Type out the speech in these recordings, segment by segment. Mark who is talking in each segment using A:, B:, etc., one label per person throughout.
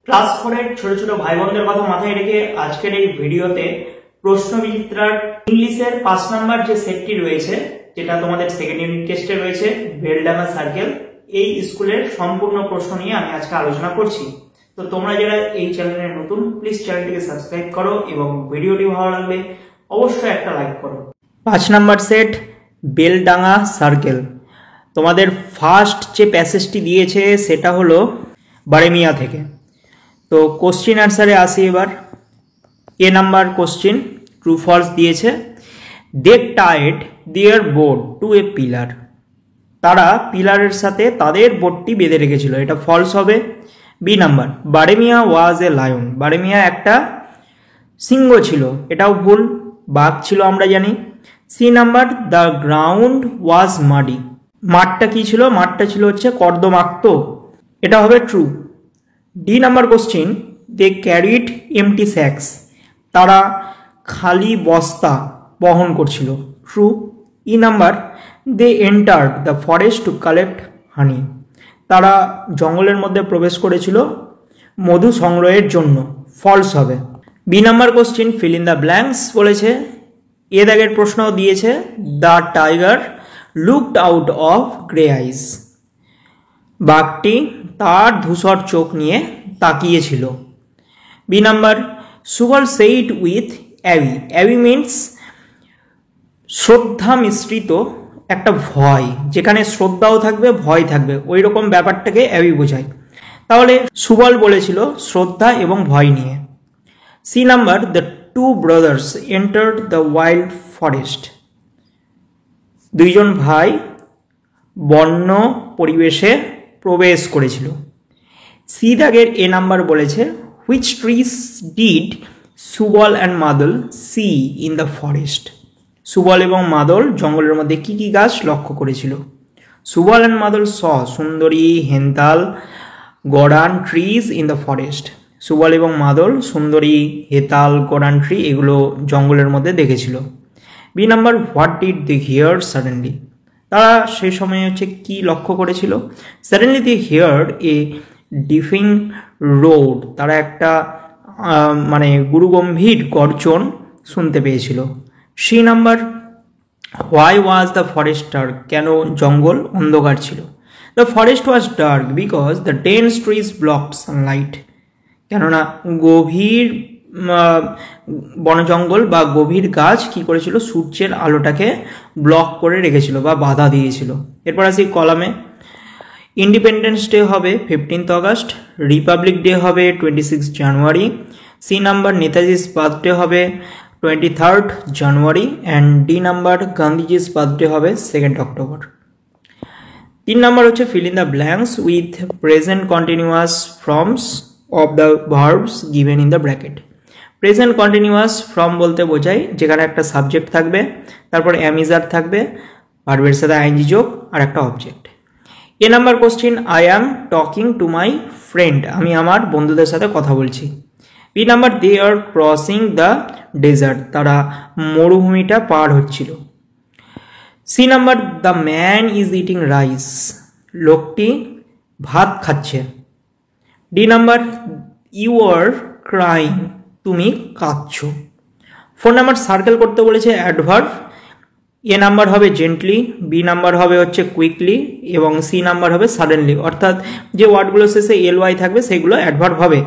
A: Class 4 এর ছোট ছোট ভাই বোনদের কথা মাথায় রেখে আজকের এই ভিডিওতে প্রশ্নবিচিত্রার ইংলিশের 5 নাম্বার যে সেটটি রয়েছে, যেটা তোমাদের সেকেন্ড ইউনিট টেস্টে রয়েছে, বেলডাঙ্গা সার্কেল, এই স্কুলের সম্পূর্ণ প্রশ্ন নিয়ে আমি আজকে আলোচনা করছি। তো তোমরা যারা এই চ্যানেলে নতুন, প্লিজ চ্যানেলটিকে সাবস্ক্রাইব করো এবং ভিডিওটি ভালো লাগলে অবশ্যই একটা লাইক করো। 5 নাম্বার সেট বেলডাঙ্গা সার্কেল। তোমাদের ফার্স্ট যে প্যাসেজটি দিয়েছে সেটা হলো বারেমিয়া থেকে। তো কোশ্চিন আনসারে আসি এবার। এ নাম্বার কোশ্চিন ট্রু ফলস দিয়েছে। দে টাইড দেয়ার বোট টু এ পিলার। তারা পিলারের সাথে তাদের বোটটি বেঁধে রেখেছিল, এটা ফলস হবে। বি নাম্বার বারেমিয়া ওয়াজ এ লায়ন। বারেমিয়া একটা সিংহ ছিল, এটাও ভুল, বাঘ ছিল আমরা জানি। C number the ground was muddy. মাঠটা কি ছিল? মাঠটা ছিল হচ্ছে কর্দমাক্ত, এটা হবে true. D number question they carried empty sacks. তারা খালি বস্তা বহন করছিল, true. E number they entered the forest to collect honey. তারা জঙ্গলের মধ্যে প্রবেশ করেছিল মধু সংগ্রহের জন্য, ফলস হবে। B number question fill in the blanks বলেছে। এ দাগের প্রশ্ন দিয়েছে the tiger looked out of grey eyes. বাঘটি তার ধূসর চোখ নিয়ে তাকিয়েছিল। B number Subal said with awe. Awe means শ্রদ্ধা মিশ্রিত একটা ভয়, যেখানে শ্রদ্ধাও থাকবে ভয় থাকবে, ওই রকম ব্যাপারটাকে অ্যাবি বোঝায়। তাহলে সুবল বলেছিল শ্রদ্ধা এবং ভয় নিয়ে। C number the two brothers entered the wild forest. দুইজন ভাই বন্য পরিবেশে প্রবেশ করেছিল। সি দাগের এ নাম্বার বলেছে which trees did Subal and Madal see in the forest. Subal এবং মাদল জঙ্গলের মধ্যে কি কি গাছ লক্ষ্য করেছিল? সুবল অ্যান্ড মাদল স সুন্দরী, হেন্তাল, গড়ান trees in the forest. Subal এবং মাদল সুন্দরী, হেতাল, গড়ান ট্রি এগুলো জঙ্গলের মধ্যে দেখেছিল। B number what did they hear suddenly. তারা সেই সময় হচ্ছে কি লক্ষ্য করেছিল? Suddenly they hear a deafening roar. তারা একটা মানে গুরুগম্ভীর গর্জন শুনতে পেয়েছিল। C number why was the forest dark. কেন জঙ্গল অন্ধকার ছিল? The forest was dark because the dense trees block sunlight. কেননা গভীর বনজঙ্গল বা গভীর গাছ কি করেছিল? সূর্যের আলোটাকে ব্লক করে রেখেছিল বা বাধা দিয়েছিল। এরপর আসি কলামে। ইন্ডিপেন্ডেন্স ডে হবে 15th অগস্ট, রিপাবলিক ডে হবে 26 জানুয়ারি। সি নাম্বার নেতাজিস বার্থডে হবে 23rd January and D number Gandhiji's birthday হবে 2nd অক্টোবর। 3 নাম্বার হচ্ছে fill in the blanks with present continuous forms of the verbs given in the bracket. Present continuous form বলতে বোঝায় যেখানে একটা subject থাকবে, তারপর am is are থাকবে, ভার্বের সাথে আইএনজি যোগ আর একটা object. A number question I am talking to my friend. আমি আমার বন্ধুদের সাথে কথা বলছি। B number they are crossing the desert. তারা মরুভূমিটা পার হচ্ছিল। C number the man is eating rice. লোকটি ভাত খাচ্ছে। D number you are crying. তুমি কাঁদছো। 4 নাম্বার সার্কেল করতে বলেছে অ্যাডভার্ব। এ নাম্বার হবে জেন্টলি, বি নাম্বার হবে হচ্ছে কুইকলি এবং সি নাম্বার হবে সাডেনলি। অর্থাৎ যে ওয়ার্ডগুলো শেষে এল ওয়াই থাকবে সেগুলো অ্যাডভার্ব হবে,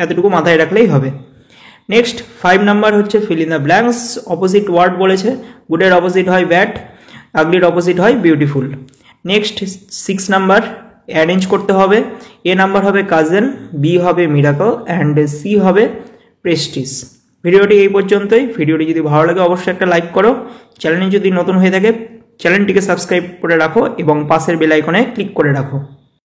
A: এতটুকু মাথায় রাখলেই হবে। নেক্সট 5 নাম্বার হচ্ছে fill in the blanks. Opposite word বলেছে, গুডের অপোজিট হয় ব্যাড, আগলির অপোজিট হয় বিউটিফুল। নেক্সট 6 নাম্বার অ্যারেঞ্জ করতে হবে। এ নাম্বার হবে কাজেন, বি হবে মিরাকল অ্যান্ড সি হবে প্রেস্টিজ। ভিডিওটি এই পর্যন্তই। ভিডিওটি যদি ভালো লাগে অবশ্যই একটা লাইক করো। চ্যানেলে যদি নতুন হয়ে থাকে চ্যানেলটিকে সাবস্ক্রাইব করে রাখো এবং পাশের বেল আইকনে ক্লিক করে রাখো।